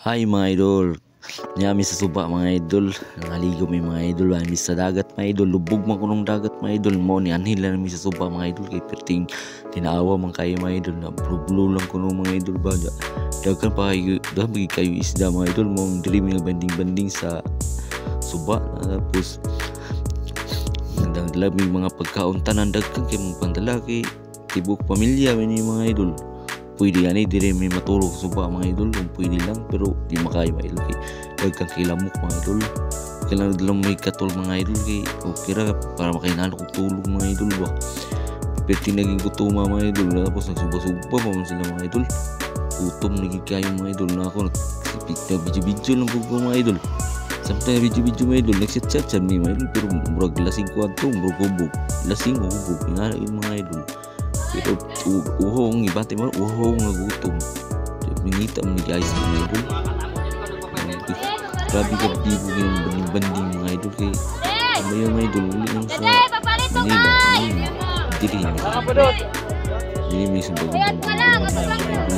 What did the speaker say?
Hi mga idol. Niyami sa suba mga idol. Nangaligo may mga idol. Wala sa dagat mga idol. Lubog man kunong dagat mga idol. Mo ni anhil na mi sa suba mga idol. Kay perting tinaawa man kayo mga idol. Na blue lang kunong mga idol ba. Dagkan pa kayo. Dagkan kayo isda mga idol. Mo diri mga banding-banding sa suba. Tapos nagdala may mga pagkaon tanan dagkan kay mga pandalaki. Tibok pamilya may mga idol. Pwede yan dire may matulog suba mga idol kung pwede lang pero di makaya mga idol kay dagkang kilamok mga idol kailangan lang may katol mga idol kay okay ra para makainalo kong tulog mga idol ba pwede naging gutuma mga idol tapos nagsuba-suba pa man sila mga idol utom naging kayo mga idol na ako nag-video lang po mga idol samtang video mga idol nagsit-chat may mga idol pero murag lasing ko ato murag hubog lasing hubog inalain mga idol pero uhong ibate mo uhong nagutom minita mo ni guys mga idol grabe ka bibo yung banding mga idol kay may mga idol uli lang sa Manila dili may sa banding mga idol